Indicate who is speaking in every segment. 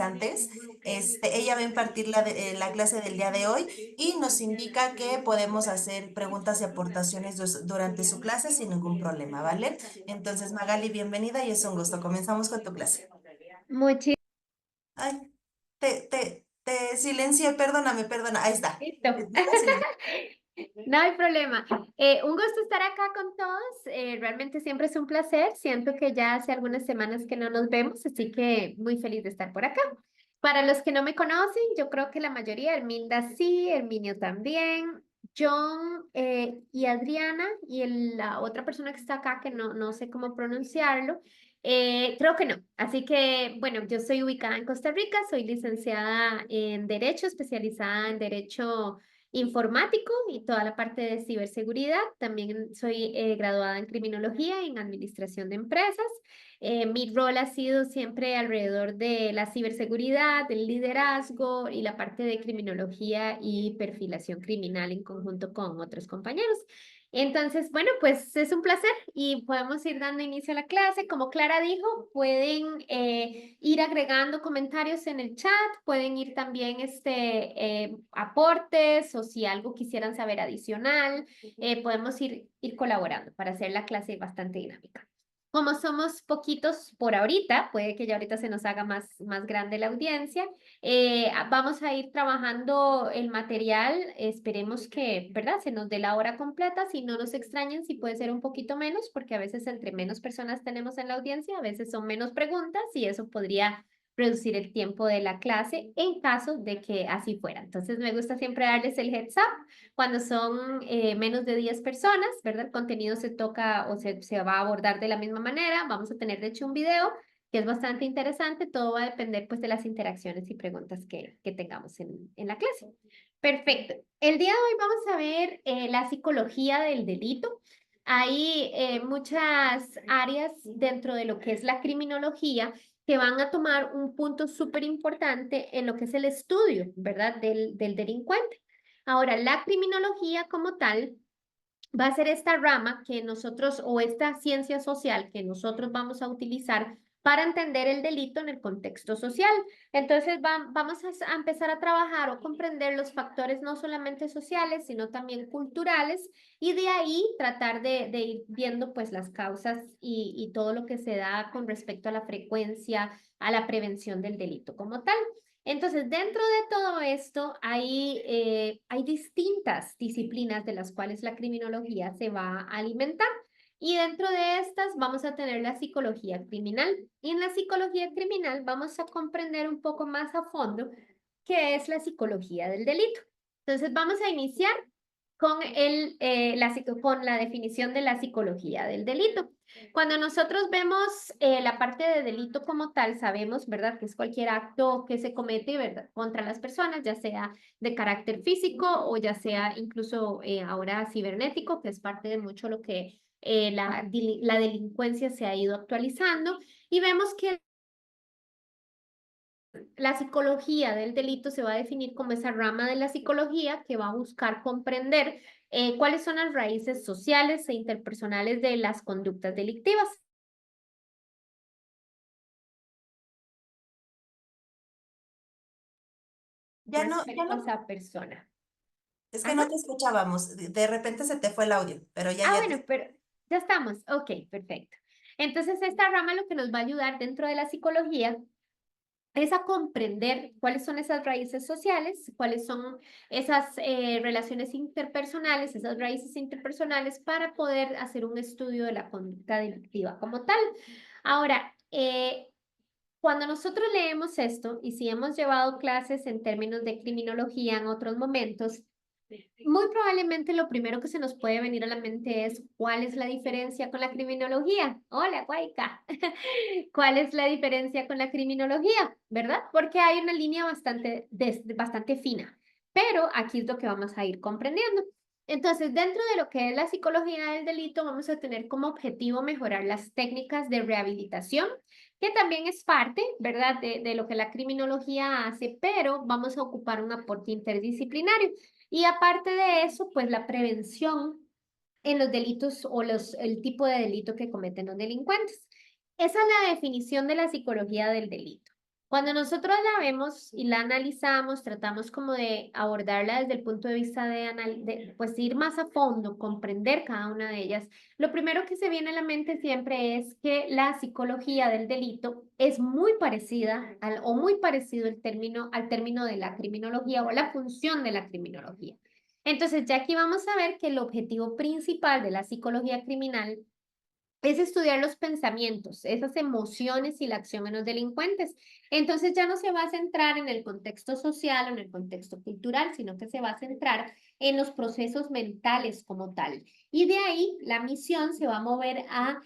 Speaker 1: antes. Ella va a impartir la clase del día de hoy y nos indica que podemos hacer preguntas y aportaciones durante su clase sin ningún problema, ¿vale? Entonces, Magali, bienvenida y es un gusto. Comenzamos con tu clase.
Speaker 2: Muchísimo.
Speaker 1: Ay, te silencié, perdóname, perdona. Ahí está.
Speaker 2: Listo.
Speaker 1: Ya te silencié.
Speaker 2: No hay problema. Un gusto estar acá con todos. Realmente siempre es un placer. Siento que ya hace algunas semanas que no nos vemos, así que muy feliz de estar por acá. Para los que no me conocen, yo creo que la mayoría, Herminda sí, Herminio también, John y Adriana y la otra persona que está acá, que no sé cómo pronunciarlo, creo que no. Así que, bueno, yo soy ubicada en Costa Rica, soy licenciada en Derecho, especializada en Derecho informático y toda la parte de ciberseguridad. También soy graduada en criminología y en administración de empresas. Mi rol ha sido siempre alrededor de la ciberseguridad, del liderazgo y la parte de criminología y perfilación criminal en conjunto con otros compañeros. Entonces, bueno, pues es un placer y podemos ir dando inicio a la clase. Como Clara dijo, pueden ir agregando comentarios en el chat, pueden ir también aportes o si algo quisieran saber adicional, podemos ir colaborando para hacer la clase bastante dinámica. Como somos poquitos por ahorita, puede que ya ahorita se nos haga más grande la audiencia, vamos a ir trabajando el material, esperemos que, ¿verdad? Se nos dé la hora completa, si no nos extrañen, si puede ser un poquito menos, porque a veces entre menos personas tenemos en la audiencia, a veces son menos preguntas y eso podría reducir el tiempo de la clase en caso de que así fuera. Entonces me gusta siempre darles el heads up cuando son menos de 10 personas, ¿verdad? El contenido se toca o se va a abordar de la misma manera. Vamos a tener, de hecho, un video que es bastante interesante. Todo va a depender, pues, de las interacciones y preguntas que tengamos en la clase. Perfecto. El día de hoy vamos a ver la psicología del delito. Hay muchas áreas dentro de lo que es la criminología que van a tomar un punto súper importante en lo que es el estudio, ¿verdad? Del delincuente. Ahora, la criminología como tal va a ser esta rama que nosotros, o esta ciencia social que nosotros vamos a utilizar para entender el delito en el contexto social. Entonces vamos a empezar a trabajar o comprender los factores no solamente sociales, sino también culturales, y de ahí tratar de ir viendo pues las causas y todo lo que se da con respecto a la frecuencia, a la prevención del delito como tal. Entonces, dentro de todo esto hay distintas disciplinas de las cuales la criminología se va a alimentar. Y dentro de estas vamos a tener la psicología criminal. Y en la psicología criminal vamos a comprender un poco más a fondo qué es la psicología del delito. Entonces, vamos a iniciar con, con la definición de la psicología del delito. Cuando nosotros vemos la parte de delito como tal, sabemos, ¿verdad?, que es cualquier acto que se comete, ¿verdad?, contra las personas, ya sea de carácter físico o ya sea incluso ahora cibernético, que es parte de mucho lo que la delincuencia se ha ido actualizando. Y vemos que la psicología del delito se va a definir como esa rama de la psicología que va a buscar comprender cuáles son las raíces sociales e interpersonales de las conductas delictivas.
Speaker 1: Ya no, ya
Speaker 2: Respecto a
Speaker 1: no,
Speaker 2: esa persona.
Speaker 1: es que
Speaker 2: Ajá.
Speaker 1: no te escuchábamos. De repente se te fue el audio, pero
Speaker 2: Ah,
Speaker 1: ya
Speaker 2: bueno, pero ya estamos. Ok, perfecto. Entonces, esta rama lo que nos va a ayudar dentro de la psicología es a comprender cuáles son esas raíces sociales, cuáles son esas relaciones interpersonales, esas raíces interpersonales para poder hacer un estudio de la conducta delictiva como tal. Ahora, cuando nosotros leemos esto, y si hemos llevado clases en términos de criminología en otros momentos, muy probablemente lo primero que se nos puede venir a la mente es ¿cuál es la diferencia con la criminología? Hola, Guayca. ¿Cuál es la diferencia con la criminología? ¿Verdad? Porque hay una línea bastante fina, pero aquí es lo que vamos a ir comprendiendo. Entonces, dentro de lo que es la psicología del delito, vamos a tener como objetivo mejorar las técnicas de rehabilitación, que también es parte, ¿verdad?, de lo que la criminología hace, pero vamos a ocupar un aporte interdisciplinario. Y aparte de eso, pues la prevención en los delitos o el tipo de delito que cometen los delincuentes. Esa es la definición de la psicología del delito. Cuando nosotros la vemos y la analizamos, tratamos como de abordarla desde el punto de vista pues ir más a fondo, comprender cada una de ellas. Lo primero que se viene a la mente siempre es que la psicología del delito es muy parecida o muy parecido al término de la criminología o la función de la criminología. Entonces, ya aquí vamos a ver que el objetivo principal de la psicología criminal es estudiar los pensamientos, esas emociones y la acción en los delincuentes. Entonces ya no se va a centrar en el contexto social o en el contexto cultural, sino que se va a centrar en los procesos mentales como tal. Y de ahí la misión se va a mover a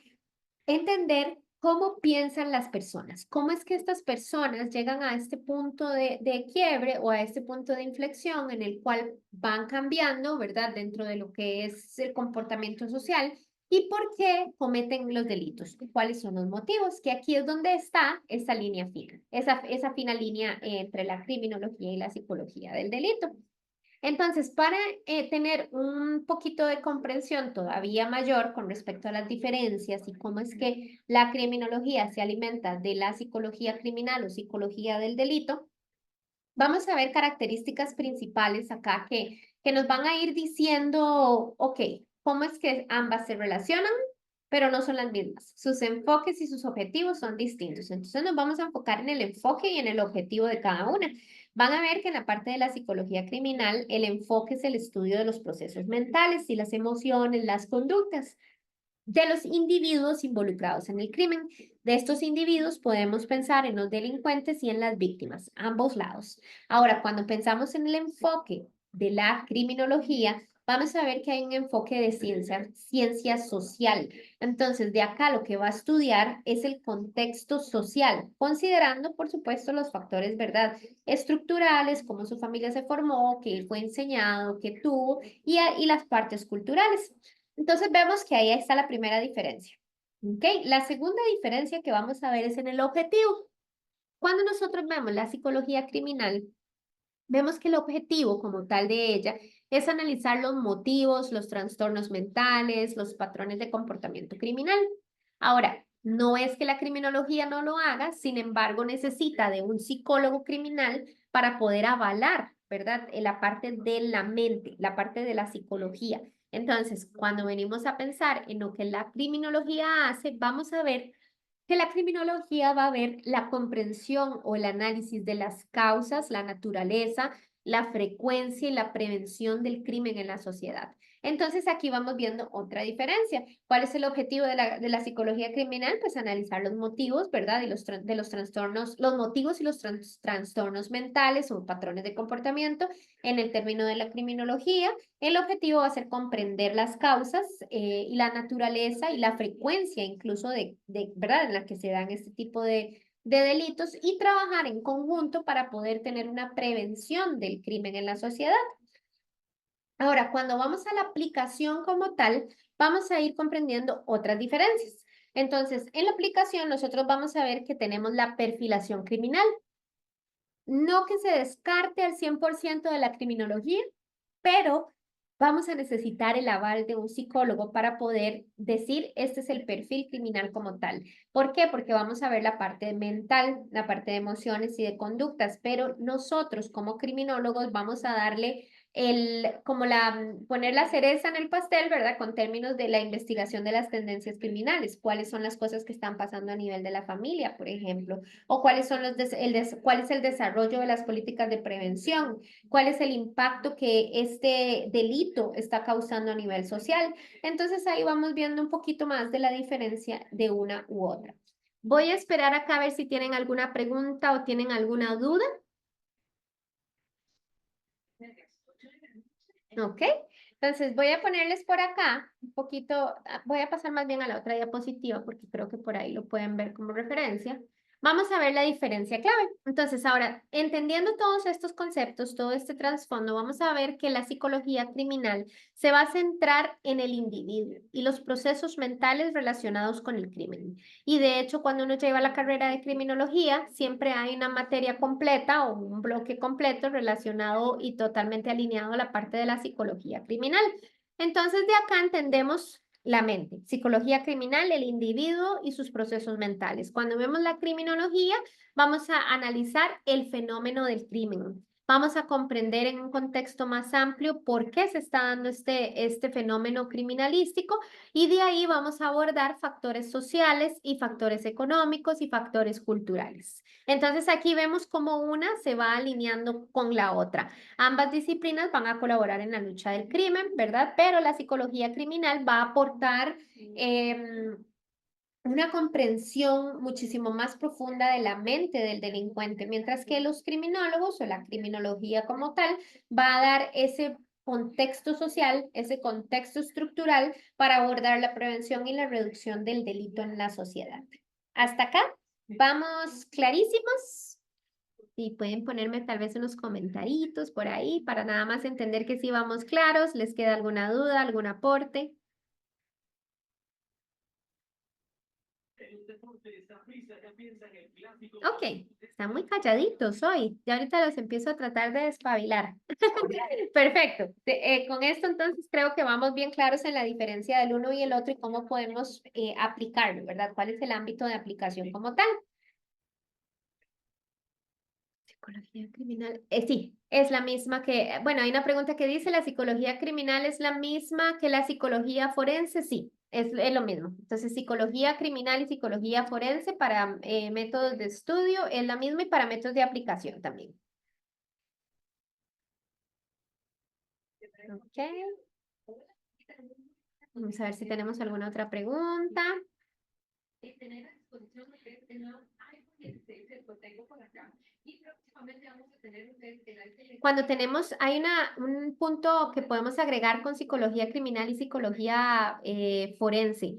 Speaker 2: entender cómo piensan las personas, cómo es que estas personas llegan a este punto de quiebre o a este punto de inflexión en el cual van cambiando, ¿verdad? Dentro de lo que es el comportamiento social y por qué cometen los delitos, cuáles son los motivos, que aquí es donde está esa línea fina, esa fina línea entre la criminología y la psicología del delito. Entonces, para tener un poquito de comprensión todavía mayor con respecto a las diferencias y cómo es que la criminología se alimenta de la psicología criminal o psicología del delito, vamos a ver características principales acá que nos van a ir diciendo, ok, cómo es que ambas se relacionan, pero no son las mismas. Sus enfoques y sus objetivos son distintos. Entonces nos vamos a enfocar en el enfoque y en el objetivo de cada una. Van a ver que en la parte de la psicología criminal, el enfoque es el estudio de los procesos mentales y las emociones, las conductas de los individuos involucrados en el crimen. De estos individuos podemos pensar en los delincuentes y en las víctimas, ambos lados. Ahora, cuando pensamos en el enfoque de la criminología, vamos a ver que hay un enfoque de ciencia social. Entonces, de acá lo que va a estudiar es el contexto social, considerando, por supuesto, los factores, ¿verdad? Estructurales, cómo su familia se formó, qué fue enseñado, qué tuvo, y las partes culturales. Entonces vemos que ahí está la primera diferencia. ¿Ok? La segunda diferencia que vamos a ver es en el objetivo. Cuando nosotros vemos la psicología criminal, vemos que el objetivo como tal de ella es analizar los motivos, los trastornos mentales, los patrones de comportamiento criminal. Ahora, no es que la criminología no lo haga, sin embargo, necesita de un psicólogo criminal para poder avalar, ¿verdad? La parte de la mente, la parte de la psicología. Entonces, cuando venimos a pensar en lo que la criminología hace, vamos a ver que la criminología va a ver la comprensión o el análisis de las causas, la naturaleza, la frecuencia y la prevención del crimen en la sociedad. Entonces aquí vamos viendo otra diferencia. ¿Cuál es el objetivo de la psicología criminal? Pues analizar los motivos, ¿verdad? Y de los trastornos, los motivos y los trastornos mentales o patrones de comportamiento en el término de la criminología. El objetivo va a ser comprender las causas y la naturaleza y la frecuencia incluso ¿verdad? En la que se dan este tipo de delitos y trabajar en conjunto para poder tener una prevención del crimen en la sociedad. Ahora, cuando vamos a la aplicación como tal, vamos a ir comprendiendo otras diferencias. Entonces, en la aplicación nosotros vamos a ver que tenemos la perfilación criminal. No que se descarte al 100% de la criminología, pero vamos a necesitar el aval de un psicólogo para poder decir este es el perfil criminal como tal. ¿Por qué? Porque vamos a ver la parte mental, la parte de emociones y de conductas, pero nosotros como criminólogos vamos a darle poner la cereza en el pastel, ¿verdad? Con términos de la investigación de las tendencias criminales, cuáles son las cosas que están pasando a nivel de la familia, por ejemplo, o cuáles son cuál es el desarrollo de las políticas de prevención, cuál es el impacto que este delito está causando a nivel social. Entonces ahí vamos viendo un poquito más de la diferencia de una u otra. Voy a esperar acá a ver si tienen alguna pregunta o tienen alguna duda. Ok, entonces voy a ponerles por acá un poquito, voy a pasar más bien a la otra diapositiva porque creo que por ahí lo pueden ver como referencia. Vamos a ver la diferencia clave. Entonces, ahora, entendiendo todos estos conceptos, todo este trasfondo, vamos a ver que la psicología criminal se va a centrar en el individuo y los procesos mentales relacionados con el crimen. Y de hecho, cuando uno lleva la carrera de criminología, siempre hay una materia completa o un bloque completo relacionado y totalmente alineado a la parte de la psicología criminal. Entonces, de acá entendemos la mente. Psicología criminal, el individuo y sus procesos mentales. Cuando vemos la criminología, vamos a analizar el fenómeno del crimen. Vamos a comprender en un contexto más amplio por qué se está dando este fenómeno criminalístico y de ahí vamos a abordar factores sociales y factores económicos y factores culturales. Entonces aquí vemos cómo una se va alineando con la otra. Ambas disciplinas van a colaborar en la lucha del crimen, ¿verdad? Pero la psicología criminal va a aportar una comprensión muchísimo más profunda de la mente del delincuente, mientras que los criminólogos o la criminología como tal va a dar ese contexto social, ese contexto estructural para abordar la prevención y la reducción del delito en la sociedad. Hasta acá, ¿vamos clarísimos? Y pueden ponerme tal vez unos comentaritos por ahí para nada más entender que sí vamos claros. ¿Les queda alguna duda, algún aporte? Ok, están muy calladitos hoy. Ya ahorita los empiezo a tratar de despabilar. Perfecto. Con esto entonces creo que vamos bien claros en la diferencia del uno y el otro y cómo podemos aplicarlo, ¿verdad? ¿Cuál es el ámbito de aplicación como tal? Psicología criminal. Sí, es la misma que, bueno, hay una pregunta que dice, ¿la psicología criminal es la misma que la psicología forense? Sí, es lo mismo. Entonces, psicología criminal y psicología forense para métodos de estudio es la misma y para métodos de aplicación también. Ok. Vamos a ver si tenemos alguna otra pregunta. Cuando tenemos, hay un punto que podemos agregar con psicología criminal y psicología forense,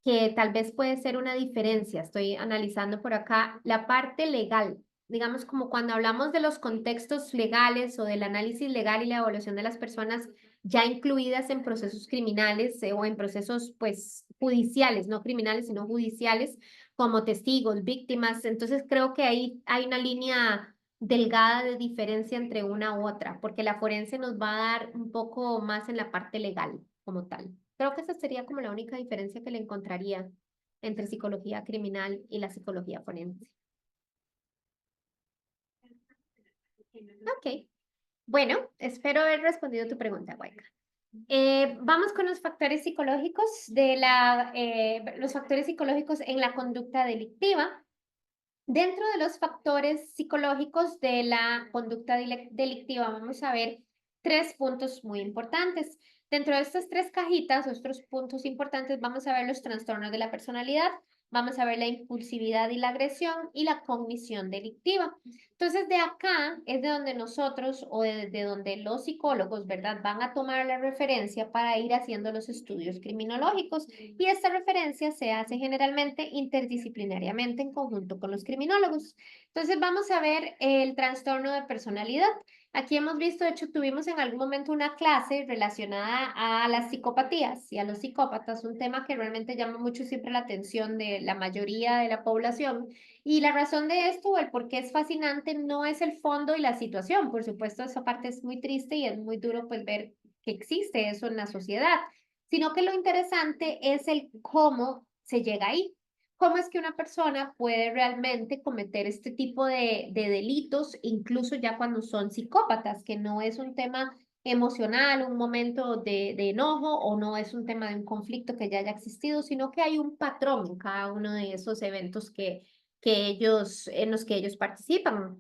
Speaker 2: que tal vez puede ser una diferencia. Estoy analizando por acá la parte legal. Digamos, como cuando hablamos de los contextos legales o del análisis legal y la evaluación de las personas ya incluidas en procesos criminales o en procesos, pues, judiciales, no criminales, sino judiciales, como testigos, víctimas. Entonces, creo que ahí hay una línea delgada de diferencia entre una u otra, porque la forense nos va a dar un poco más en la parte legal como tal. Creo que esa sería como la única diferencia que le encontraría entre psicología criminal y la psicología forense. Ok, bueno, espero haber respondido tu pregunta, Guayca. Vamos con los factores psicológicos los factores psicológicos en la conducta delictiva. Dentro de los factores psicológicos de la conducta delictiva, vamos a ver tres puntos muy importantes. Dentro de estas tres cajitas, estos puntos importantes, vamos a ver los trastornos de la personalidad, vamos a ver la impulsividad y la agresión y la cognición delictiva. Entonces, de acá es de donde nosotros o de donde los psicólogos, ¿verdad? Van a tomar la referencia para ir haciendo los estudios criminológicos. Y esta referencia se hace generalmente interdisciplinariamente en conjunto con los criminólogos. Entonces, vamos a ver el trastorno de personalidad. Aquí hemos visto, de hecho, tuvimos en algún momento una clase relacionada a las psicopatías y a los psicópatas, un tema que realmente llama mucho siempre la atención de la mayoría de la población. Y la razón de esto, o el por qué es fascinante, no es el fondo y la situación. Por supuesto, esa parte es muy triste y es muy duro pues ver que existe eso en la sociedad, sino que lo interesante es el cómo se llega ahí. ¿Cómo es que una persona puede realmente cometer este tipo de delitos, incluso ya cuando son psicópatas, que no es un tema emocional, un momento de enojo o no es un tema de un conflicto que ya haya existido, sino que hay un patrón en cada uno de esos eventos en los que ellos participan?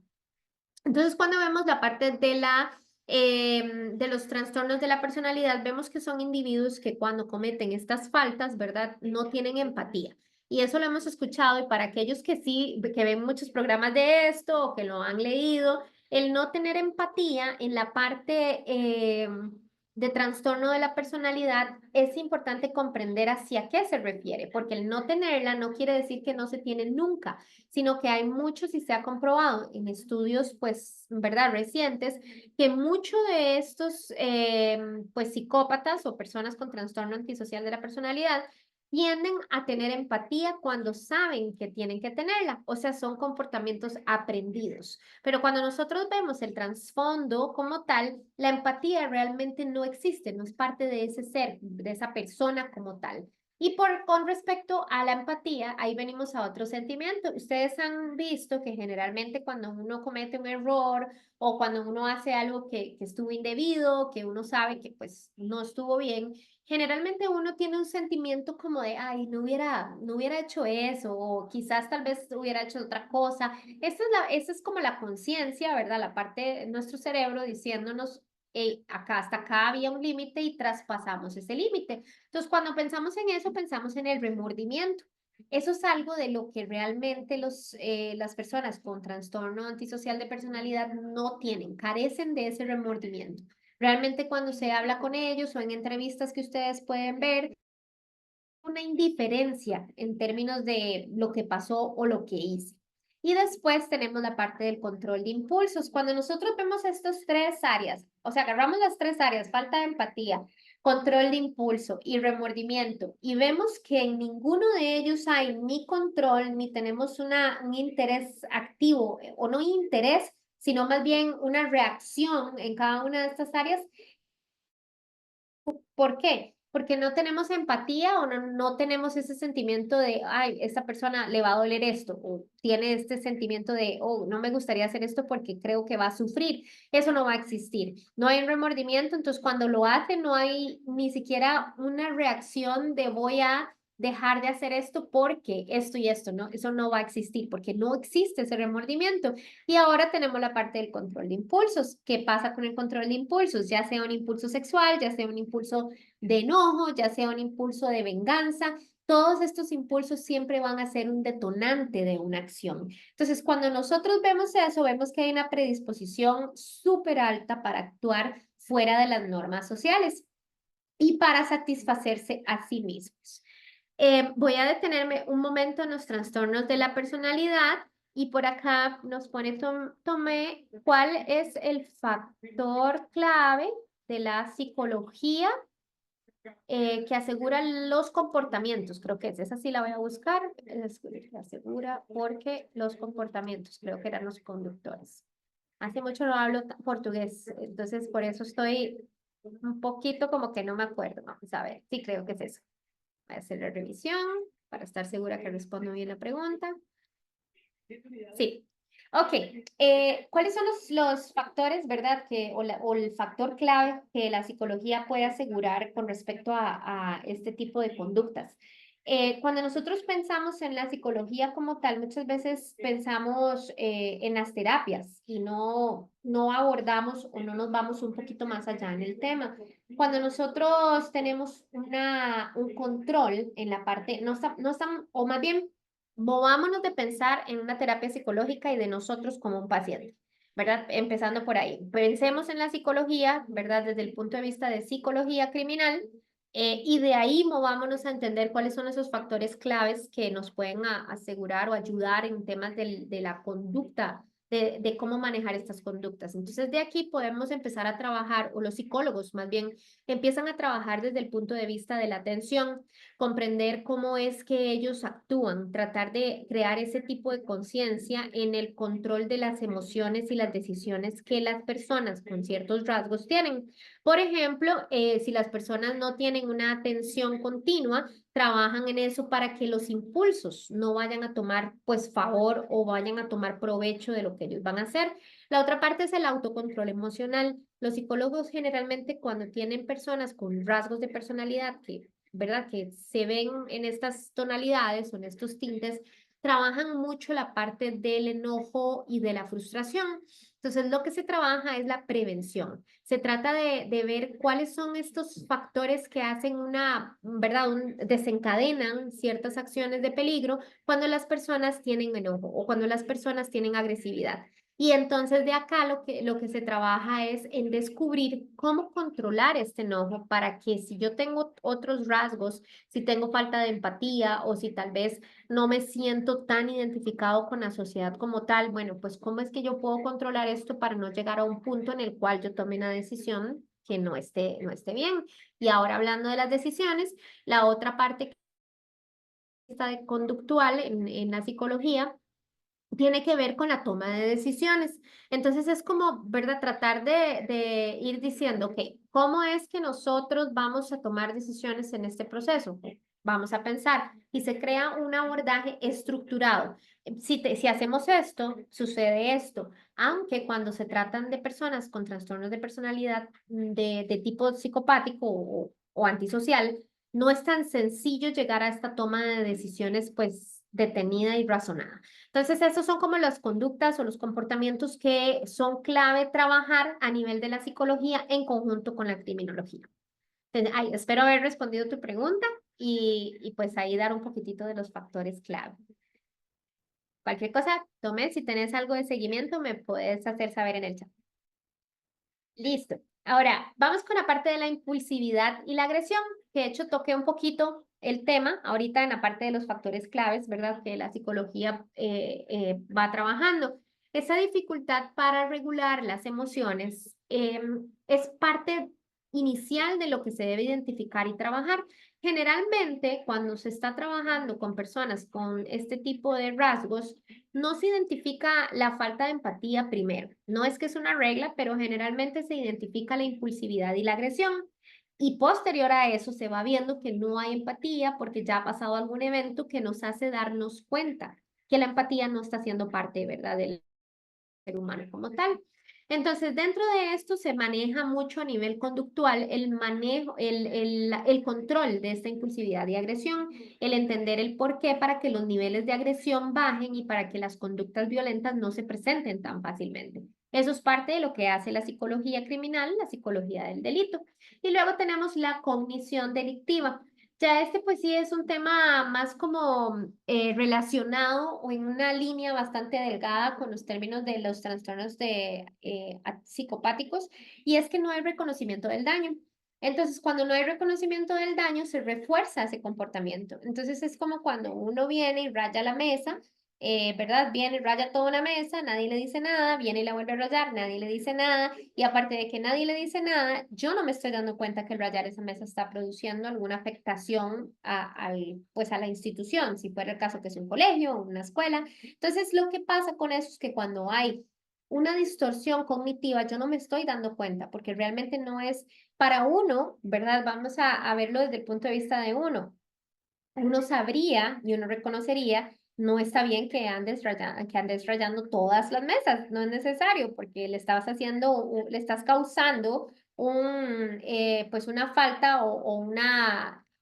Speaker 2: Entonces, cuando vemos la parte de los trastornos de la personalidad, vemos que son individuos que cuando cometen estas faltas, ¿verdad? No tienen empatía. Y eso lo hemos escuchado y para aquellos que sí, que ven muchos programas de esto o que lo han leído, el no tener empatía en la parte de trastorno de la personalidad, es importante comprender hacia qué se refiere, porque el no tenerla no quiere decir que no se tiene nunca, sino que hay muchos y se ha comprobado en estudios, pues, ¿verdad?, recientes, que muchos de estos, pues, psicópatas o personas con trastorno antisocial de la personalidad tienden a tener empatía cuando saben que tienen que tenerla, o sea, son comportamientos aprendidos. Pero cuando nosotros vemos el trasfondo como tal, la empatía realmente no existe, no es parte de ese ser, de esa persona como tal. Y con respecto a la empatía, ahí venimos a otro sentimiento. Ustedes han visto que generalmente cuando uno comete un error o cuando uno hace algo que estuvo indebido, que uno sabe que pues no estuvo bien, generalmente uno tiene un sentimiento como de, ay, no hubiera hecho eso, o quizás tal vez hubiera hecho otra cosa. Esa es como la conciencia, ¿verdad? La parte de nuestro cerebro diciéndonos, hey, acá, hasta acá había un límite y traspasamos ese límite. Entonces, cuando pensamos en eso, pensamos en el remordimiento. Eso es algo de lo que realmente las personas con trastorno antisocial de personalidad no tienen, carecen de ese remordimiento. Realmente cuando se habla con ellos o en entrevistas que ustedes pueden ver, una indiferencia en términos de lo que pasó o lo que hice. Y después tenemos la parte del control de impulsos. Cuando nosotros vemos estas tres áreas, o sea, agarramos las tres áreas, falta de empatía, control de impulso y remordimiento, y vemos que en ninguno de ellos hay ni control, ni tenemos un interés activo, o no interés, sino más bien una reacción en cada una de estas áreas. ¿Por qué? Porque no tenemos empatía o no tenemos ese sentimiento de, ay, esta persona le va a doler esto, o tiene este sentimiento de, oh, no me gustaría hacer esto porque creo que va a sufrir. Eso no va a existir. No hay un remordimiento, entonces cuando lo hace no hay ni siquiera una reacción de voy a dejar de hacer esto porque esto y esto, ¿no? Eso no va a existir porque no existe ese remordimiento. Y ahora tenemos la parte del control de impulsos. ¿Qué pasa con el control de impulsos? Ya sea un impulso sexual, ya sea un impulso de enojo, ya sea un impulso de venganza. Todos estos impulsos siempre van a ser un detonante de una acción. Entonces, cuando nosotros vemos eso, vemos que hay una predisposición súper alta para actuar fuera de las normas sociales y para satisfacerse a sí mismos. Voy a detenerme un momento en los trastornos de la personalidad y por acá nos pone Tomé cuál es el factor clave de la psicología que asegura los comportamientos. Creo que es esa sí la voy a buscar. Asegura porque los comportamientos, creo que eran los conductores. Hace mucho no hablo portugués, entonces por eso estoy un poquito como que no me acuerdo. Vamos a ver, sí creo que es eso. Voy a hacer la revisión para estar segura que respondo bien la pregunta. Sí. Ok. ¿Cuáles son los factores, verdad, o el factor clave que la psicología puede asegurar con respecto a este tipo de conductas? Cuando nosotros pensamos en la psicología como tal, muchas veces pensamos en las terapias y no abordamos o no nos vamos un poquito más allá en el tema. Cuando nosotros tenemos un control en la parte, o más bien, movámonos de pensar en una terapia psicológica y de nosotros como un paciente, ¿verdad? Empezando por ahí. Pensemos en la psicología, ¿verdad? Desde el punto de vista de psicología criminal, y de ahí movámonos a entender cuáles son esos factores claves que nos pueden asegurar o ayudar en temas de la conducta de cómo manejar estas conductas. Entonces, de aquí podemos empezar a trabajar, o los psicólogos más bien, empiezan a trabajar desde el punto de vista de la atención, comprender cómo es que ellos actúan, tratar de crear ese tipo de conciencia en el control de las emociones y las decisiones que las personas con ciertos rasgos tienen. Por ejemplo, si las personas no tienen una atención continua, trabajan en eso para que los impulsos no vayan a tomar pues favor o vayan a tomar provecho de lo que ellos van a hacer. La otra parte es el autocontrol emocional. Los psicólogos generalmente cuando tienen personas con rasgos de personalidad que, ¿verdad? Que se ven en estas tonalidades o en estos tintes, trabajan mucho la parte del enojo y de la frustración. Entonces, lo que se trabaja es la prevención. Se trata de ver cuáles son estos factores que hacen ¿verdad? Desencadenan ciertas acciones de peligro cuando las personas tienen enojo o cuando las personas tienen agresividad. Y entonces de acá lo que se trabaja es en descubrir cómo controlar este enojo para que si yo tengo otros rasgos, si tengo falta de empatía o si tal vez no me siento tan identificado con la sociedad como tal, bueno, pues cómo es que yo puedo controlar esto para no llegar a un punto en el cual yo tome una decisión que no esté bien. Y ahora hablando de las decisiones, la otra parte conductual en la psicología, tiene que ver con la toma de decisiones. Entonces es como, ¿verdad? Tratar de ir diciendo, ok, ¿cómo es que nosotros vamos a tomar decisiones en este proceso? Vamos a pensar y se crea un abordaje estructurado. Si hacemos esto, sucede esto. Aunque cuando se tratan de personas con trastornos de personalidad de tipo psicopático o antisocial, no es tan sencillo llegar a esta toma de decisiones, pues, detenida y razonada. Entonces, esos son como las conductas o los comportamientos que son clave trabajar a nivel de la psicología en conjunto con la criminología. Entonces, ay, espero haber respondido tu pregunta y pues ahí dar un poquitito de los factores clave. Cualquier cosa, Tomé, si tenés algo de seguimiento, me puedes hacer saber en el chat. Listo. Ahora, vamos con la parte de la impulsividad y la agresión, que de hecho toqué un poquito el tema ahorita en la parte de los factores claves, ¿verdad? Que la psicología va trabajando. Esa dificultad para regular las emociones es parte inicial de lo que se debe identificar y trabajar. Generalmente, cuando se está trabajando con personas con este tipo de rasgos, no se identifica la falta de empatía primero. No es que es una regla, pero generalmente se identifica la impulsividad y la agresión. Y posterior a eso se va viendo que no hay empatía porque ya ha pasado algún evento que nos hace darnos cuenta que la empatía no está siendo parte, ¿verdad?, del ser humano como tal. Entonces, dentro de esto se maneja mucho a nivel conductual el manejo, el control de esta impulsividad y agresión, el entender el por qué para que los niveles de agresión bajen y para que las conductas violentas no se presenten tan fácilmente. Eso es parte de lo que hace la psicología criminal, la psicología del delito. Y luego tenemos la cognición delictiva. Ya este pues sí es un tema más como relacionado o en una línea bastante delgada con los términos de los trastornos psicopáticos, y es que no hay reconocimiento del daño. Entonces, cuando no hay reconocimiento del daño, se refuerza ese comportamiento. Entonces, es como cuando uno viene y raya la mesa, ¿verdad? Viene y raya toda una mesa, nadie le dice nada, viene y la vuelve a rayar, nadie le dice nada, y aparte de que nadie le dice nada, yo no me estoy dando cuenta que el rayar esa mesa está produciendo alguna afectación pues a la institución, si fuera el caso que es un colegio o una escuela. Entonces, lo que pasa con eso es que cuando hay una distorsión cognitiva, yo no me estoy dando cuenta, porque realmente no es para uno, ¿verdad? Vamos a verlo desde el punto de vista de uno. Uno sabría y uno reconocería, no está bien que andes rayando todas las mesas, no es necesario, porque le estás haciendo, le estás causando pues una falta o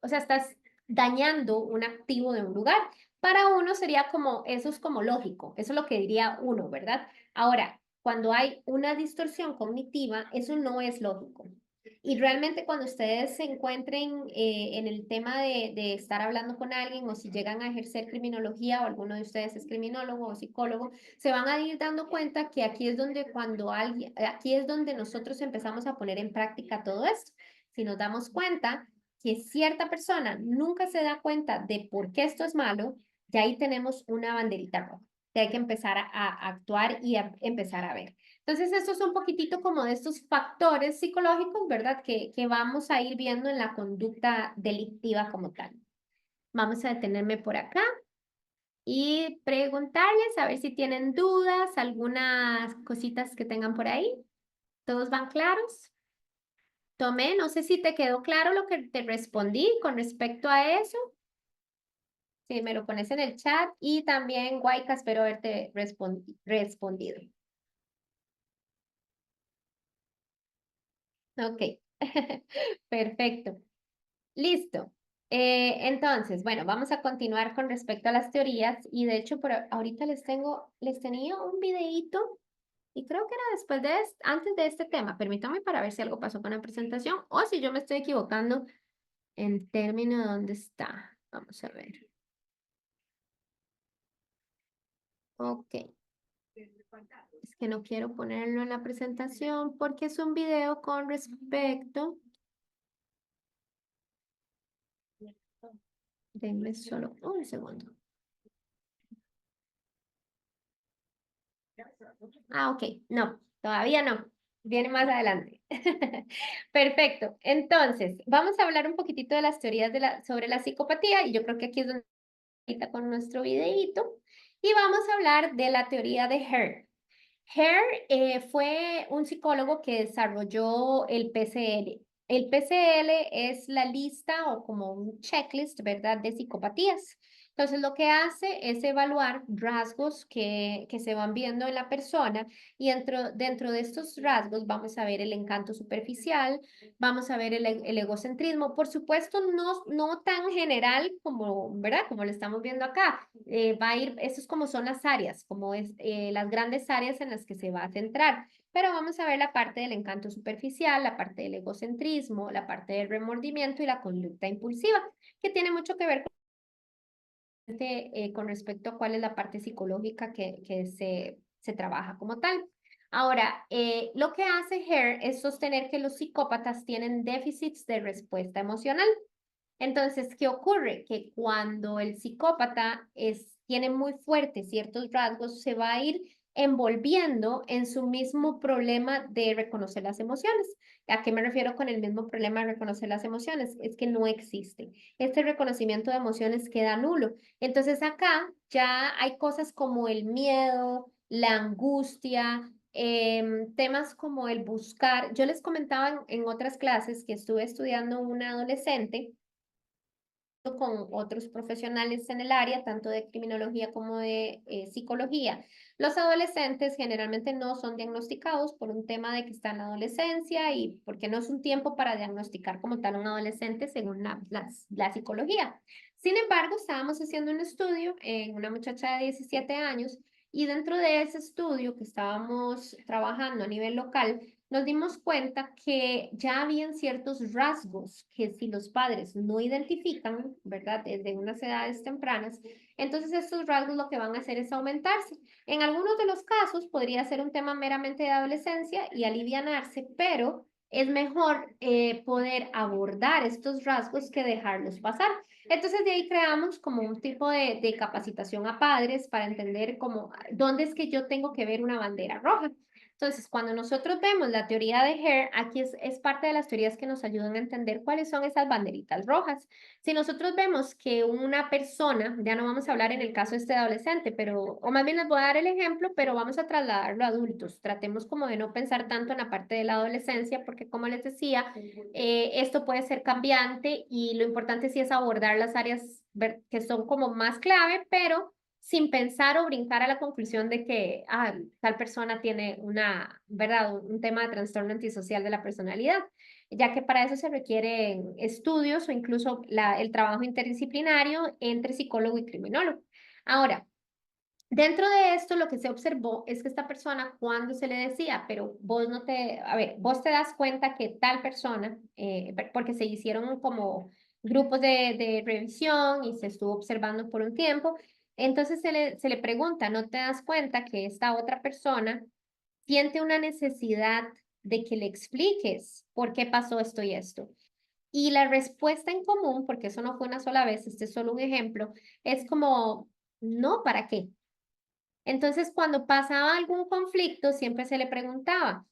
Speaker 2: sea, estás dañando un activo de un lugar. Para uno sería como, eso es como lógico, eso es lo que diría uno, ¿verdad? Ahora, cuando hay una distorsión cognitiva, eso no es lógico. Y realmente cuando ustedes se encuentren en el tema de estar hablando con alguien o si llegan a ejercer criminología o alguno de ustedes es criminólogo o psicólogo, se van a ir dando cuenta que aquí es donde aquí es donde nosotros empezamos a poner en práctica todo esto. Si nos damos cuenta que cierta persona nunca se da cuenta de por qué esto es malo, ya ahí tenemos una banderita roja, que hay que empezar a actuar y a empezar a ver. Entonces, esto es un poquitito como de estos factores psicológicos, ¿verdad? Que vamos a ir viendo en la conducta delictiva como tal. Vamos a detenerme por acá y preguntarles a ver si tienen dudas, algunas cositas que tengan por ahí. ¿Todos van claros? Tomé, no sé si te quedó claro lo que te respondí con respecto a eso. Si me lo pones en el chat y también, Guayca, espero haberte respondido. Ok, perfecto. Listo. Entonces, bueno, vamos a continuar con respecto a las teorías y de hecho ahorita les tenía un videíto y creo que era antes de este tema. Permítame para ver si algo pasó con la presentación o si yo me estoy equivocando en términos de dónde está. Vamos a ver. Ok. Es que no quiero ponerlo en la presentación porque es un video con respecto. Denme solo un segundo. Ah, ok. No, todavía no. Viene más adelante. Perfecto. Entonces, vamos a hablar un poquitito de las teorías sobre la psicopatía y yo creo que aquí es donde ahorita con nuestro videíto y vamos a hablar de la teoría de Hare. Hare fue un psicólogo que desarrolló el PCL. El PCL es la lista o como un checklist, ¿verdad?, de psicopatías. Entonces, lo que hace es evaluar rasgos que se van viendo en la persona y dentro de estos rasgos vamos a ver el encanto superficial, vamos a ver el egocentrismo, por supuesto, no tan general como, ¿verdad? Como lo estamos viendo acá. Va a ir, eso es como son las áreas, como es las grandes áreas en las que se va a centrar. Pero vamos a ver la parte del encanto superficial, la parte del egocentrismo, la parte del remordimiento y la conducta impulsiva, que tiene mucho que ver con respecto a cuál es la parte psicológica que se trabaja como tal. Ahora, lo que hace Hare es sostener que los psicópatas tienen déficits de respuesta emocional. Entonces, ¿qué ocurre? Que cuando el psicópata tiene muy fuertes ciertos rasgos, se va a ir envolviendo en su mismo problema de reconocer las emociones. ¿A qué me refiero con el mismo problema de reconocer las emociones? Es que no existe. Este reconocimiento de emociones queda nulo. Entonces, acá ya hay cosas como el miedo, la angustia, temas como el buscar. Yo les comentaba en otras clases que estuve estudiando una adolescente con otros profesionales en el área, tanto de criminología como de psicología. Los adolescentes generalmente no son diagnosticados por un tema de que están en la adolescencia y porque no es un tiempo para diagnosticar como tal un adolescente según la psicología. Sin embargo, estábamos haciendo un estudio en una muchacha de 17 años y dentro de ese estudio que estábamos trabajando a nivel local, nos dimos cuenta que ya habían ciertos rasgos que si los padres no identifican, ¿verdad? Desde unas edades tempranas, entonces estos rasgos lo que van a hacer es aumentarse. En algunos de los casos podría ser un tema meramente de adolescencia y alivianarse, pero es mejor poder abordar estos rasgos que dejarlos pasar. Entonces de ahí creamos como un tipo de capacitación a padres para entender como dónde es que yo tengo que ver una bandera roja. Entonces, cuando nosotros vemos la teoría de Hare, aquí es parte de las teorías que nos ayudan a entender cuáles son esas banderitas rojas. Si nosotros vemos que una persona, ya no vamos a hablar en el caso de este adolescente, pero, o más bien les voy a dar el ejemplo, pero vamos a trasladarlo a adultos. Tratemos como de no pensar tanto en la parte de la adolescencia, porque como les decía, esto puede ser cambiante y lo importante sí es abordar las áreas que son como más clave, pero sin pensar o brincar a la conclusión de que tal persona tiene ¿verdad? Un tema de trastorno antisocial de la personalidad, ya que para eso se requieren estudios o incluso el trabajo interdisciplinario entre psicólogo y criminólogo. Ahora, dentro de esto, lo que se observó es que esta persona, cuando se le decía, pero vos no te, a ver, vos te das cuenta que tal persona, porque se hicieron como grupos de revisión y se estuvo observando por un tiempo, entonces se le pregunta, ¿no te das cuenta que esta otra persona siente una necesidad de que le expliques por qué pasó esto y esto? Y la respuesta en común, porque eso no fue una sola vez, este es solo un ejemplo, es como, no, ¿para qué? Entonces, cuando pasaba algún conflicto, siempre se le preguntaba,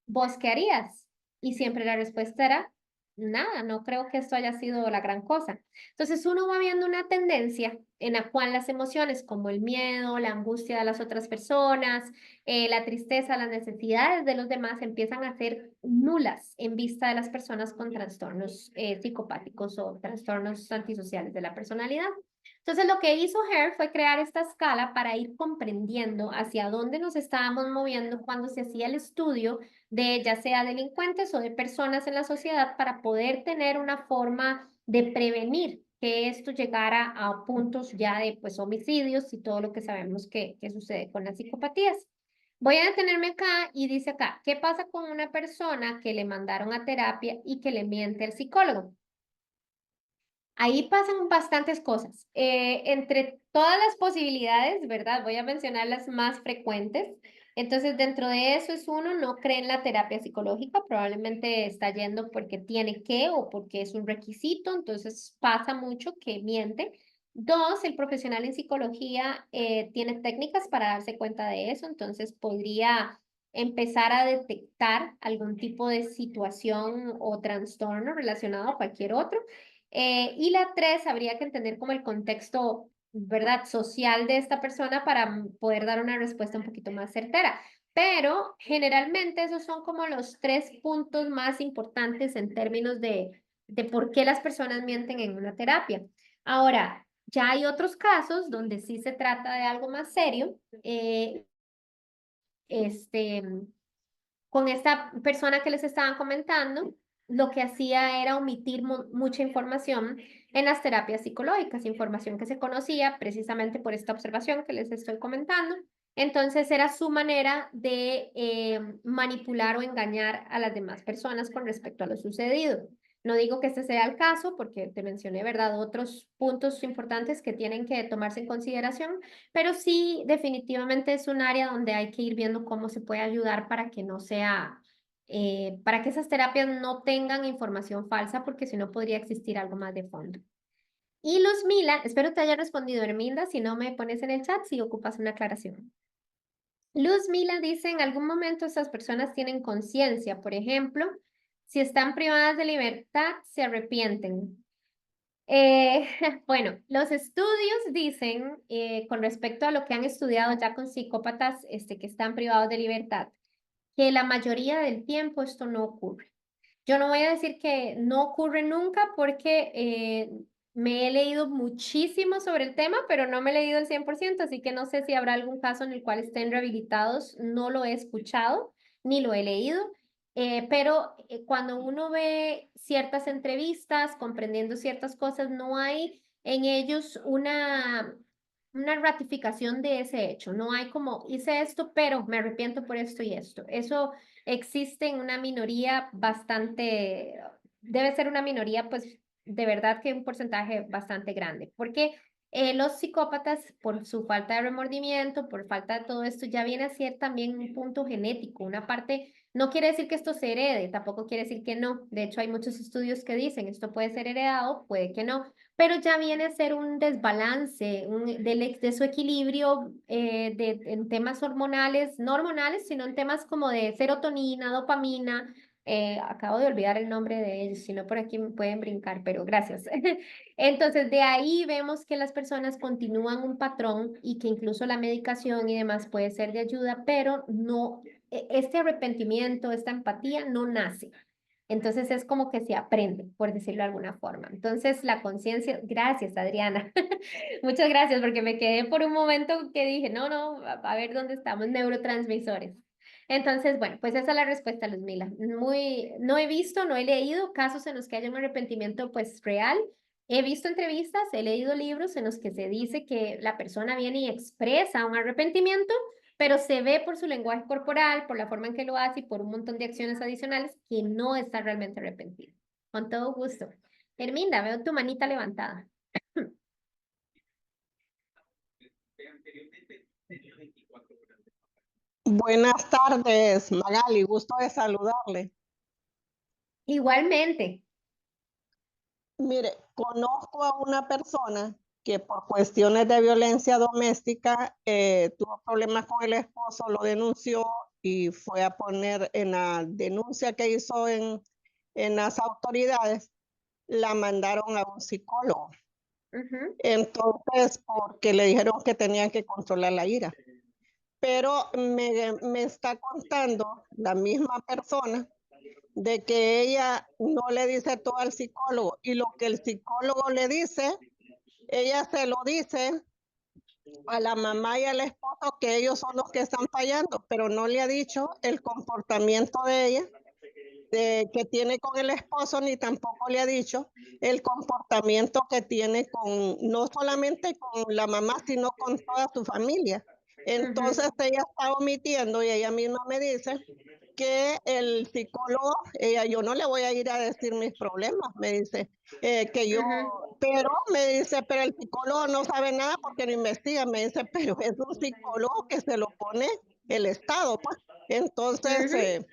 Speaker 2: ¿vos qué harías? Y siempre la respuesta era, nada, no creo que esto haya sido la gran cosa. Entonces, uno va viendo una tendencia en la cual las emociones como el miedo, la angustia de las otras personas, la tristeza, las necesidades de los demás empiezan a ser nulas en vista de las personas con trastornos psicopáticos o trastornos antisociales de la personalidad. Entonces, lo que hizo Hare fue crear esta escala para ir comprendiendo hacia dónde nos estábamos moviendo cuando se hacía el estudio de ya sea delincuentes o de personas en la sociedad para poder tener una forma de prevenir que esto llegara a puntos ya de pues homicidios y todo lo que sabemos que sucede con las psicopatías. Voy a detenerme acá y dice acá, ¿qué pasa con una persona que le mandaron a terapia y que le miente al psicólogo? Ahí pasan bastantes cosas. Entre todas las posibilidades, ¿verdad? Voy a mencionar las más frecuentes. Entonces, dentro de eso es uno, no cree en la terapia psicológica, probablemente está yendo porque tiene que o porque es un requisito, entonces pasa mucho que miente. Dos, el profesional en psicología tiene técnicas para darse cuenta de eso, entonces podría empezar a detectar algún tipo de situación o trastorno relacionado a cualquier otro. Y la tres, habría que entender como el contexto ¿verdad? Social de esta persona para poder dar una respuesta un poquito más certera. Pero generalmente esos son como los 3 puntos más importantes en términos de por qué las personas mienten en una terapia. Ahora, ya hay otros casos donde sí se trata de algo más serio. Este, con esta persona que les estaban comentando, lo que hacía era omitir mucha información en las terapias psicológicas, información que se conocía precisamente por esta observación que les estoy comentando. Entonces era su manera de manipular o engañar a las demás personas con respecto a lo sucedido. No digo que este sea el caso porque te mencioné, ¿verdad? Otros puntos importantes que tienen que tomarse en consideración, pero sí, definitivamente es un área donde hay que ir viendo cómo se puede ayudar para que no sea, para que esas terapias no tengan información falsa, porque si no podría existir algo más de fondo. Y Luz Mila, espero te haya respondido, Herminda, si no me pones en el chat si ocupas una aclaración. Luz Mila dice, en algún momento estas personas tienen conciencia, por ejemplo, si están privadas de libertad, se arrepienten. Eh, bueno, los estudios dicen, con respecto a lo que han estudiado ya con psicópatas que están privados de libertad, que la mayoría del tiempo esto no ocurre. Yo no voy a decir que no ocurre nunca porque me he leído muchísimo sobre el tema, pero no me he leído el 100%, así que no sé si habrá algún caso en el cual estén rehabilitados. No lo he escuchado ni lo he leído, pero cuando uno ve ciertas entrevistas, comprendiendo ciertas cosas, no hay en ellos una ratificación de ese hecho. No hay como, hice esto, pero me arrepiento por esto y esto. Eso existe en una minoría bastante, debe ser una minoría, pues de verdad que un porcentaje bastante grande, porque los psicópatas, por su falta de remordimiento, por falta de todo esto, ya viene a ser también un punto genético, una parte, no quiere decir que esto se herede, tampoco quiere decir que no. De hecho, hay muchos estudios que dicen esto puede ser heredado, puede que no, pero ya viene a ser un desbalance de su equilibrio en temas hormonales, no hormonales, sino en temas como de serotonina, dopamina. Acabo de olvidar el nombre de ellos, si no por aquí me pueden brincar, pero gracias. Entonces, de ahí vemos que las personas continúan un patrón y que incluso la medicación y demás puede ser de ayuda, pero no, este arrepentimiento, esta empatía no nace. Entonces es como que se aprende, por decirlo de alguna forma. Entonces la conciencia, gracias Adriana, muchas gracias porque me quedé por un momento que dije, no, no, a ver dónde estamos, neurotransmisores. Entonces, bueno, pues esa es la respuesta, Luzmila. Muy, no he visto, no he leído casos en los que haya un arrepentimiento pues real. He visto entrevistas, he leído libros en los que se dice que la persona viene y expresa un arrepentimiento, pero se ve por su lenguaje corporal, por la forma en que lo hace y por un montón de acciones adicionales que no está realmente arrepentido. Con todo gusto. Herminda, veo tu manita levantada.
Speaker 3: Buenas tardes, Magali, gusto de saludarle.
Speaker 2: Igualmente.
Speaker 3: Mire, conozco a una persona que por cuestiones de violencia doméstica tuvo problemas con el esposo, lo denunció y fue a poner en la denuncia que hizo en las autoridades, la mandaron a un psicólogo.
Speaker 2: Ujú,
Speaker 3: Entonces, porque le dijeron que tenían que controlar la ira. Pero me está contando la misma persona de que ella no le dice todo al psicólogo y lo que el psicólogo le dice, ella se lo dice a la mamá y al esposo que ellos son los que están fallando, pero no le ha dicho el comportamiento de ella, que tiene con el esposo, ni tampoco le ha dicho el comportamiento que tiene con, no solamente con la mamá, sino con toda su familia. Entonces
Speaker 2: ujú,
Speaker 3: ella está omitiendo y ella misma me dice que el psicólogo, yo no le voy a ir a decir mis problemas, me dice, que yo,
Speaker 2: ujú,
Speaker 3: pero me dice, pero el psicólogo no sabe nada porque no investiga, me dice, pero es un psicólogo que se lo pone el Estado, pues. Entonces,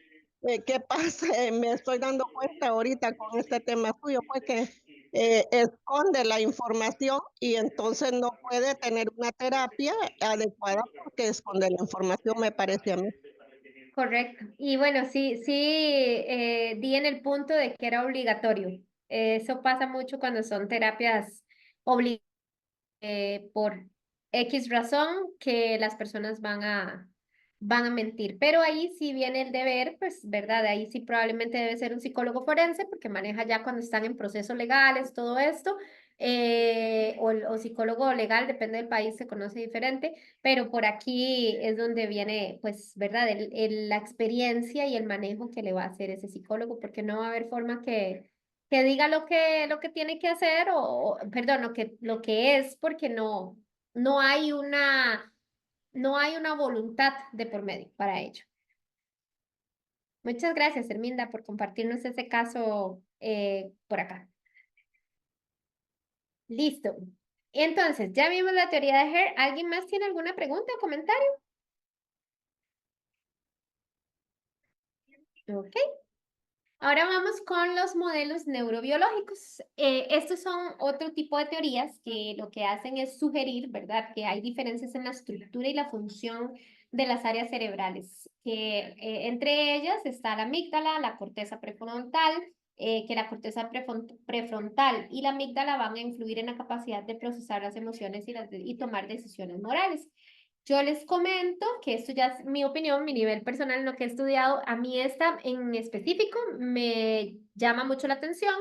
Speaker 2: ujú.
Speaker 3: ¿qué pasa? Me estoy dando cuenta ahorita con este tema suyo, pues que esconde la información y entonces no puede tener una terapia adecuada porque esconde la información, me parece a mí.
Speaker 2: Correcto. Y bueno, sí, sí, di en el punto de que era obligatorio. Eso pasa mucho cuando son terapias obligatorias por X razón que las personas van a mentir. Pero ahí sí viene el deber, pues, ¿verdad? Ahí sí probablemente debe ser un psicólogo forense porque maneja ya cuando están en procesos legales todo esto, o psicólogo legal, depende del país, se conoce diferente, pero por aquí es donde viene, pues, ¿verdad? La experiencia y el manejo que le va a hacer ese psicólogo, porque no va a haber forma que diga lo que tiene que hacer perdón, lo que es, porque no hay una voluntad de por medio para ello. Muchas gracias, Herminda, por compartirnos ese caso por acá. Listo. Entonces, ya vimos la teoría de Hare. ¿Alguien más tiene alguna pregunta o comentario? Ok. Ahora vamos con los modelos neurobiológicos. Estos son otro tipo de teorías que lo que hacen es sugerir, ¿verdad?, que hay diferencias en la estructura y la función de las áreas cerebrales, que entre ellas está la amígdala, la corteza prefrontal, que la corteza prefrontal y la amígdala van a influir en la capacidad de procesar las emociones y tomar decisiones morales. Yo les comento que esto ya es mi opinión, mi nivel personal en lo que he estudiado. A mí esta en específico me llama mucho la atención.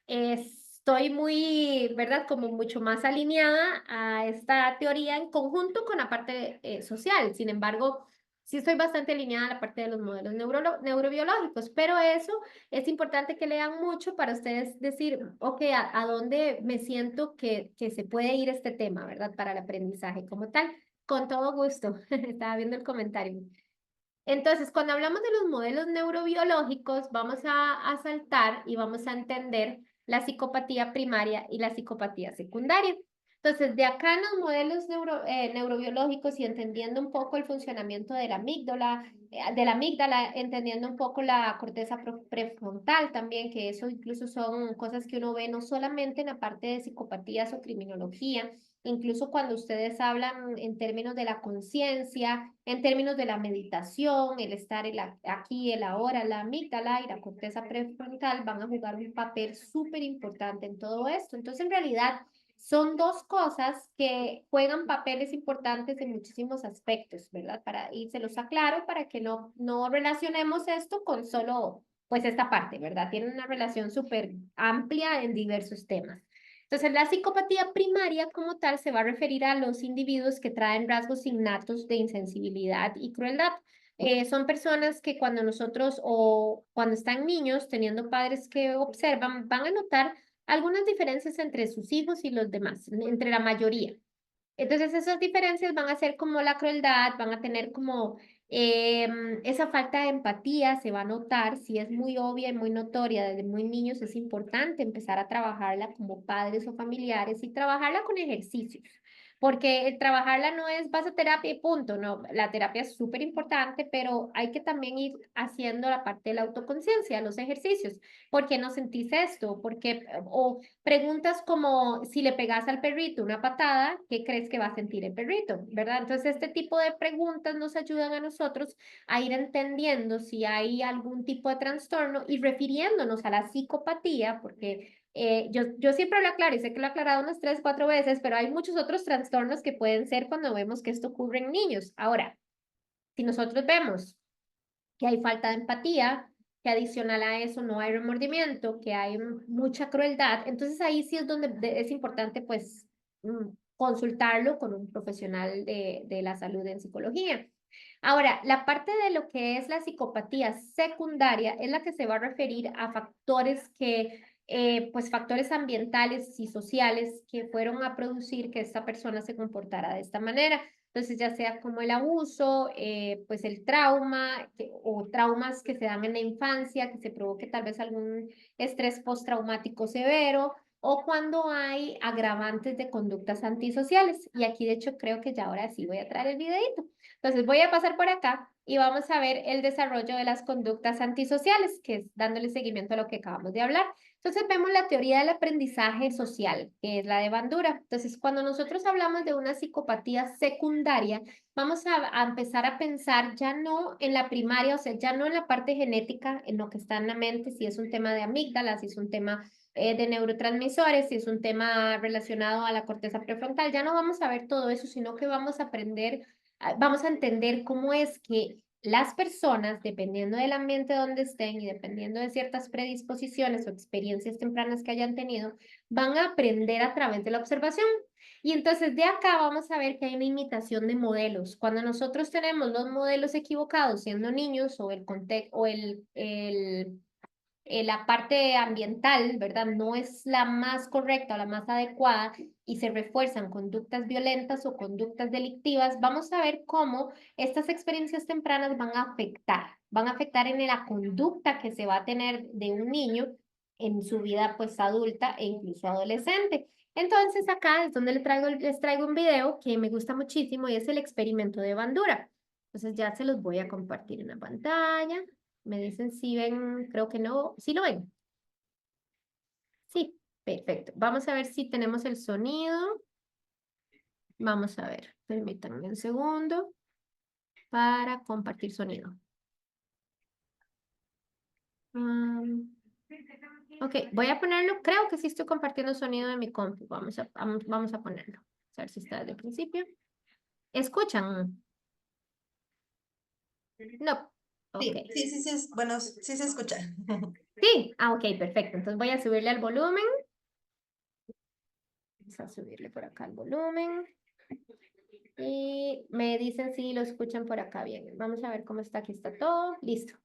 Speaker 2: Estoy muy, ¿verdad?, como mucho más alineada a esta teoría en conjunto con la parte social. Sin embargo, sí estoy bastante alineada a la parte de los modelos neurobiológicos, pero eso es importante que lean mucho para ustedes decir, ok, a dónde me siento que se puede ir este tema, ¿verdad?, para el aprendizaje como tal. Con todo gusto, estaba viendo el comentario. Entonces, cuando hablamos de los modelos neurobiológicos, vamos a saltar y vamos a entender la psicopatía primaria y la psicopatía secundaria. Entonces, de acá en los modelos neurobiológicos y entendiendo un poco el funcionamiento de la amígdala, entendiendo un poco la corteza prefrontal también, que eso incluso son cosas que uno ve no solamente en la parte de psicopatías o criminología, incluso cuando ustedes hablan en términos de la conciencia, en términos de la meditación, el estar aquí, el ahora, la amígdala y la corteza prefrontal van a jugar un papel súper importante en todo esto. Entonces, en realidad, son dos cosas que juegan papeles importantes en muchísimos aspectos, ¿verdad? Y se los aclaro para que no relacionemos esto con solo, pues, esta parte, ¿verdad? Tienen una relación súper amplia en diversos temas. Entonces, la psicopatía primaria como tal se va a referir a los individuos que traen rasgos innatos de insensibilidad y crueldad. Son personas que cuando nosotros o cuando están niños teniendo padres que observan, van a notar algunas diferencias entre sus hijos y los demás, entre la mayoría. Entonces esas diferencias van a ser como la crueldad, van a tener como esa falta de empatía, se va a notar, si es muy obvia y muy notoria desde muy niños, es importante empezar a trabajarla como padres o familiares y trabajarla con ejercicios. Porque el trabajarla no es vas a terapia y punto, no, la terapia es súper importante, pero hay que también ir haciendo la parte de la autoconciencia, los ejercicios. ¿Por qué no sentís esto? O preguntas como si le pegas al perrito una patada, ¿qué crees que va a sentir el perrito? ¿Verdad? Entonces, este tipo de preguntas nos ayudan a nosotros a ir entendiendo si hay algún tipo de trastorno y refiriéndonos a la psicopatía, porque yo siempre lo aclaro y sé que lo he aclarado unas 3, 4 veces, pero hay muchos otros trastornos que pueden ser cuando vemos que esto ocurre en niños. Ahora, si nosotros vemos que hay falta de empatía, que adicional a eso no hay remordimiento, que hay mucha crueldad, entonces ahí sí es donde es importante pues consultarlo con un profesional de la salud en psicología. Ahora, la parte de lo que es la psicopatía secundaria es la que se va a referir a factores pues factores ambientales y sociales que fueron a producir que esta persona se comportara de esta manera. Entonces, ya sea como el abuso, pues el trauma o traumas que se dan en la infancia, que se provoque tal vez algún estrés postraumático severo, o cuando hay agravantes de conductas antisociales. Y aquí, de hecho, creo que ya ahora sí voy a traer el videito. Entonces, voy a pasar por acá y vamos a ver el desarrollo de las conductas antisociales, que es dándole seguimiento a lo que acabamos de hablar. Entonces vemos la teoría del aprendizaje social, que es la de Bandura. Entonces, cuando nosotros hablamos de una psicopatía secundaria, vamos a empezar a pensar ya no en la primaria, o sea, ya no en la parte genética, en lo que está en la mente, si es un tema de amígdalas, si es un tema de neurotransmisores, si es un tema relacionado a la corteza prefrontal, ya no vamos a ver todo eso, sino que vamos a aprender, vamos a entender cómo es que las personas, dependiendo del ambiente donde estén y dependiendo de ciertas predisposiciones o experiencias tempranas que hayan tenido, van a aprender a través de la observación. Y entonces de acá vamos a ver que hay una imitación de modelos. Cuando nosotros tenemos los modelos equivocados siendo niños o el contexto o la parte ambiental, ¿verdad? No es la más correcta o la más adecuada y se refuerzan conductas violentas o conductas delictivas, vamos a ver cómo estas experiencias tempranas van a afectar en la conducta que se va a tener de un niño en su vida pues adulta e incluso adolescente. Entonces acá es donde les traigo un video que me gusta muchísimo y es el experimento de Bandura. Entonces ya se los voy a compartir en la pantalla. Me dicen si ven, creo que no, sí lo ven. Sí, perfecto. Vamos a ver si tenemos el sonido. Vamos a ver, permítanme un segundo para compartir sonido. Ok, voy a ponerlo, creo que sí estoy compartiendo sonido de mi compu. Vamos a ponerlo. A ver si está desde el principio. ¿Escuchan? No. Ok.
Speaker 1: Sí, sí, sí, sí, bueno, sí se escucha.
Speaker 2: Sí, ok, perfecto. Entonces voy a subirle al volumen. Vamos a subirle por acá el volumen. Y me dicen si lo escuchan por acá bien. Vamos a ver cómo está. Aquí está todo. Listo.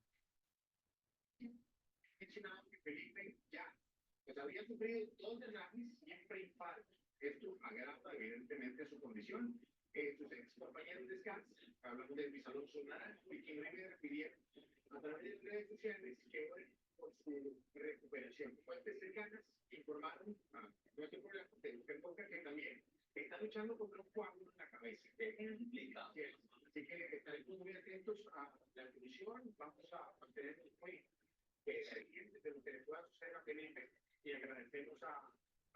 Speaker 4: Pues había sufrido 2 derrames, siempre infarto. Esto agrava evidentemente su condición. Sus ex compañeros de descanso, hablamos de Luis Alonso Naranjo, y quien me refirieron a través de redes sociales que hoy por su recuperación. Fuentes cercanas informaron a nuestro programa de Mujer Boca que también está luchando contra un coágulo en la cabeza. Que implica. Así que estaremos muy atentos a la evolución. Vamos a mantenernos muy pendientes de lo que le pueda suceder a Felipe y agradecemos a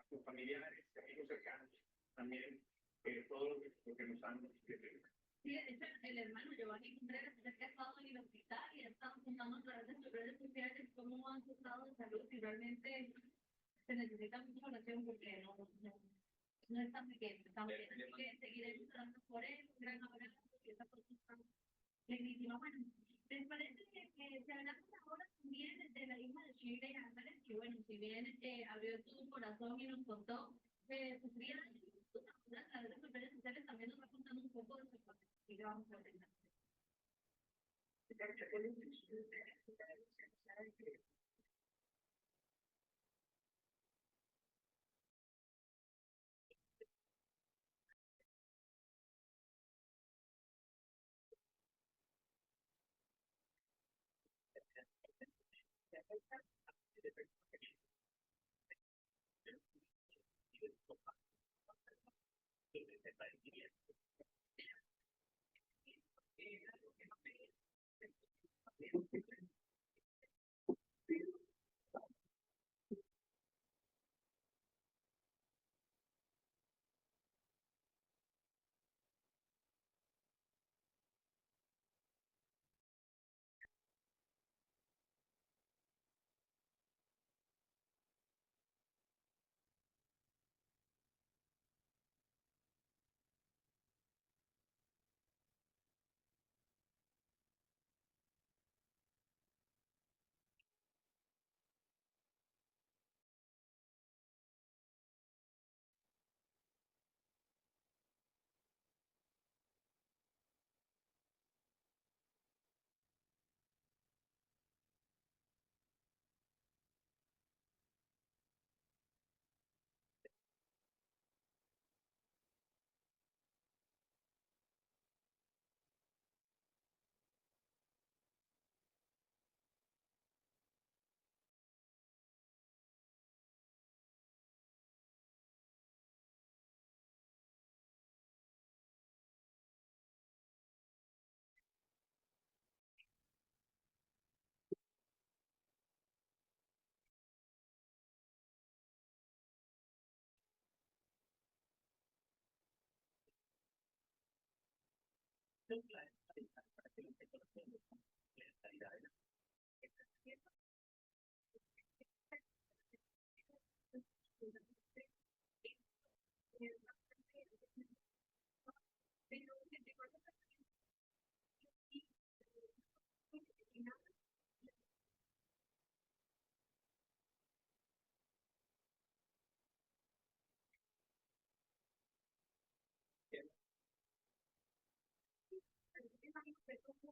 Speaker 4: sus familiares, amigos cercanos, también todo lo que nos han referido. Sí, de hecho, el hermano Giovanni Contreras es el que ha estado en el hospital y ha estado contando a través de sus redes sociales cómo han su estado de salud y realmente se necesita mucha oración porque no es tan pequeño, estamos bien. Así que seguiremos orando por él, un gran abrazo y esa cosa está legítima. Bueno, ¿les parece que se hablamos ahora también de la hija de Shirley Álvarez, que bueno, si bien abrió su corazón y nos contó su vida a través de sus redes sociales, también nos va contando un poco de su cosa. Y le vamos a ver.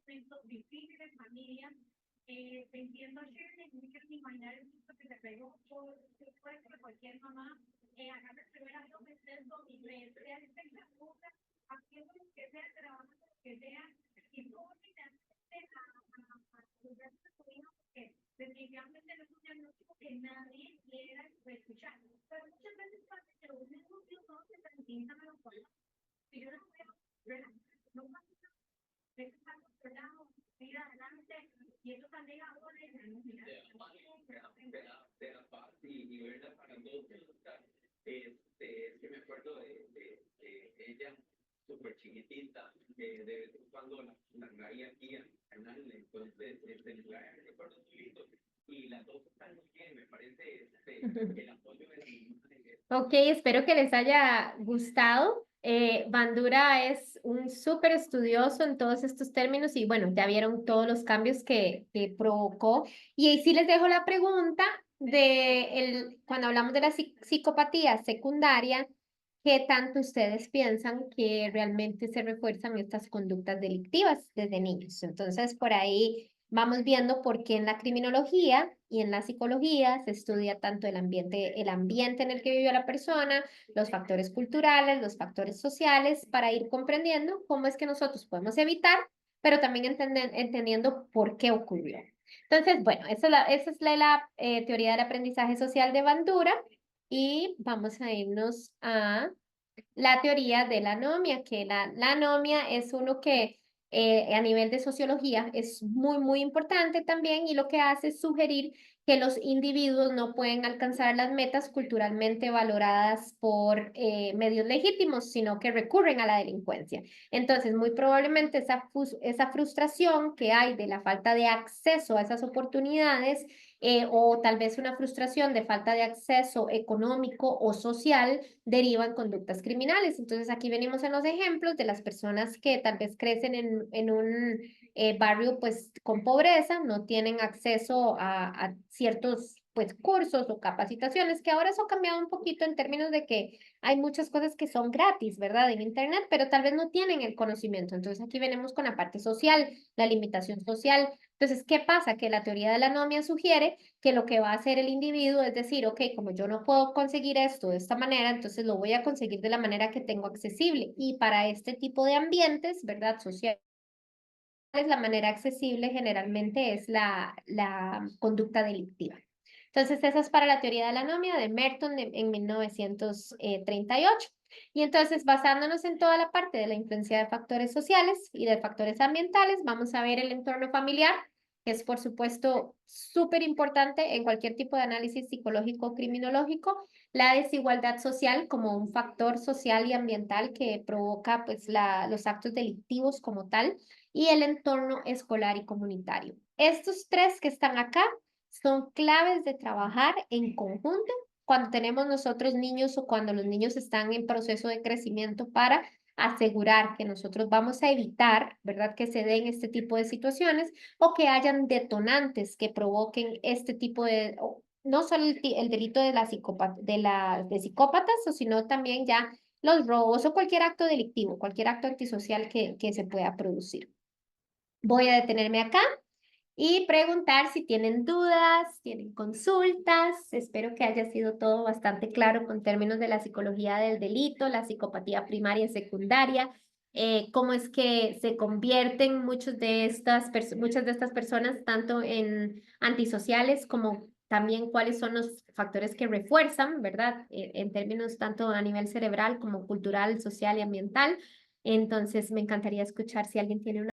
Speaker 4: Momentos difíciles, familia. Te entiendo, Shirley, no quiero ni imaginar el susto que te pegó. Puede que cualquier mamá agarre el primer avión, meterlo y le realice la cosa, haciendo lo que sea, trabajando lo que sea, y todo finalmente a lograr su hijo, porque definitivamente no es un diagnóstico que nadie quiera escuchar. Pero muchas veces pasa que los mismos Dios no se tranquilizan a los papás. Si yo no veo, no pasa nada, eso está controlado, ir adelante, y eso también ahora es y verla para todos. Es que me acuerdo de ella súper chiquitita, de vez en cuando la traía aquí al canal, entonces recuerdo muy lindo. Y las dos están muy bien, me parece el apoyo de...
Speaker 2: Ok, espero que les haya gustado. Bandura es un súper estudioso en todos estos términos y bueno, ya vieron todos los cambios que provocó. Y ahí sí les dejo la pregunta cuando hablamos de la psicopatía secundaria, ¿qué tanto ustedes piensan que realmente se refuerzan estas conductas delictivas desde niños? Entonces, por ahí vamos viendo por qué en la criminología y en la psicología se estudia tanto el ambiente en el que vivió la persona, los factores culturales, los factores sociales, para ir comprendiendo cómo es que nosotros podemos evitar, pero también entendiendo por qué ocurrió. Entonces, bueno, esa es la teoría del aprendizaje social de Bandura y vamos a irnos a la teoría de la anomia, que la anomia es uno que a nivel de sociología es muy importante también y lo que hace es sugerir que los individuos no pueden alcanzar las metas culturalmente valoradas por medios legítimos, sino que recurren a la delincuencia. Entonces, muy probablemente esa frustración que hay de la falta de acceso a esas oportunidades o tal vez una frustración de falta de acceso económico o social derivan conductas criminales. Entonces aquí venimos en los ejemplos de las personas que tal vez crecen en un barrio pues con pobreza, no tienen acceso a ciertos pues cursos o capacitaciones, que ahora eso ha cambiado un poquito en términos de que hay muchas cosas que son gratis, ¿verdad? En internet, pero tal vez no tienen el conocimiento. Entonces aquí venimos con la parte social, la limitación social. Entonces, ¿qué pasa? Que la teoría de la anomia sugiere que lo que va a hacer el individuo es decir, ok, como yo no puedo conseguir esto de esta manera, entonces lo voy a conseguir de la manera que tengo accesible. Y para este tipo de ambientes, ¿verdad? Sociales, la manera accesible generalmente es la conducta delictiva. Entonces, esa es para la teoría de la anomia de Merton en 1938. Y entonces, basándonos en toda la parte de la influencia de factores sociales y de factores ambientales, vamos a ver el entorno familiar, que es por supuesto súper importante en cualquier tipo de análisis psicológico o criminológico, la desigualdad social como un factor social y ambiental que provoca pues, los actos delictivos como tal, y el entorno escolar y comunitario. Estos tres que están acá son claves de trabajar en conjunto cuando tenemos nosotros niños o cuando los niños están en proceso de crecimiento para asegurar que nosotros vamos a evitar, ¿verdad?, que se den este tipo de situaciones o que hayan detonantes que provoquen este tipo de, no solo el delito de de psicópatas, sino también ya los robos o cualquier acto delictivo, cualquier acto antisocial que se pueda producir. Voy a detenerme acá y preguntar si tienen dudas, tienen consultas. Espero que haya sido todo bastante claro con términos de la psicología del delito, la psicopatía primaria y secundaria, cómo es que se convierten muchas de estas personas tanto en antisociales como también cuáles son los factores que refuerzan, ¿verdad? En términos tanto a nivel cerebral como cultural, social y ambiental. Entonces, me encantaría escuchar si alguien tiene una